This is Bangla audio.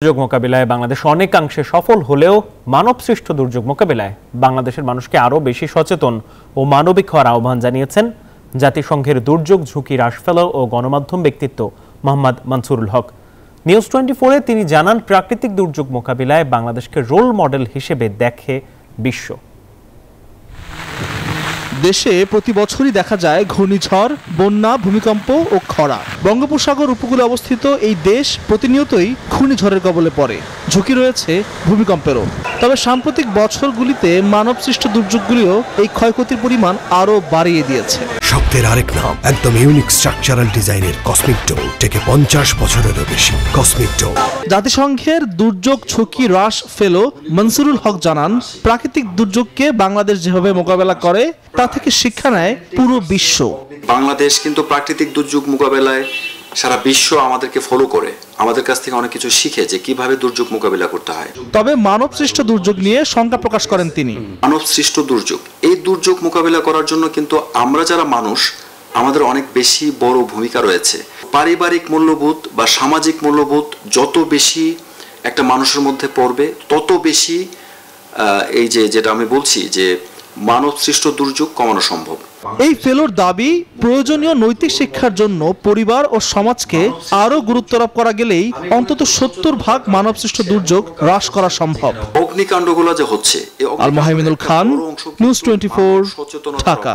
দুর্যোগ মোকাবিলায় বাংলাদেশ অনেকাংশে সফল হলেও মানবসৃষ্ট দুর্যোগ মোকাবিলায় বাংলাদেশের মানুষকে আরও বেশি সচেতন ও মানবিক হওয়ার আহ্বান জানিয়েছেন জাতিসংঘের দুর্যোগ ঝুঁকি হ্রাস ফেলো ও গণমাধ্যম ব্যক্তিত্ব মোহাম্মদ মনসুরুল হক। নিউজ 24-এ তিনি জানান, প্রাকৃতিক দুর্যোগ মোকাবিলায় বাংলাদেশকে রোল মডেল হিসেবে দেখে বিশ্ব। দেশে প্রতি বছরই দেখা যায় ঘূর্ণিঝড়, বন্যা, ভূমিকম্প ও খরা। বঙ্গোপসাগর উপকূলে অবস্থিত এই দেশ প্রতিনিয়তই ঘূর্ণিঝড়ের কবলে পড়ে, ঝুঁকি রয়েছে ভূমিকম্পেরও। তবে সাম্প্রতিক বছরগুলিতে মানবসৃষ্ট দুর্যোগগুলিও এই ক্ষয়ক্ষতির পরিমাণ আরও বাড়িয়ে দিয়েছে। শক্তের আরেক নাম, একদম ইউনিক স্ট্রাকচারাল ডিজাইনের কসমিক ডোম, থেকে 50 বছরেরও বেশি। কসমিক ডোম। জাতিসংঘের দুর্যোগ ঝুঁকি হ্রাস ফেলো মনসুরুল হক জানান, প্রাকৃতিক দুর্যোগকে বাংলাদেশ যেভাবে মোকাবেলা করে তা থেকে শিক্ষা নেয় পুরো বিশ্ব। বাংলাদেশ কিন্তু প্রাকৃতিক দুর্যোগ মোকাবেলায় সারা বিশ্ব আমাদেরকে ফলো করে, আমাদের কাছ থেকে অনেক কিছু শিখে যে কিভাবে দুর্যোগ মোকাবেলা করতে হয়। তবে মানবসৃষ্ট দুর্যোগ নিয়ে শঙ্কা প্রকাশ করেন তিনি। মানবসৃষ্ট দুর্যোগ, এই দুর্যোগ মোকাবেলা করার জন্য কিন্তু আমরা যারা মানুষ, আমাদের অনেক বেশি বড় ভূমিকা রয়েছে। পারিবারিক মূল্যবোধ বা সামাজিক মূল্যবোধ যত বেশি একটা মানুষের মধ্যে পড়বে, তত বেশি এই যেটা আমি বলছি যে মানবসৃষ্ট দুর্যোগ কমানো সম্ভব। এই ফেলোর দাবি, প্রয়োজনীয় নৈতিক শিক্ষার জন্য পরিবার ও সমাজকে আরো গুরুত্ব আরোপ করা গেলেই অন্তত 70% মানবসৃষ্ট দুর্যোগ হ্রাস করা সম্ভব। অগ্নিকাণ্ডগুলো যে হচ্ছে, আল মোহাইমিনুল খান, নিউজ 24, ঢাকা।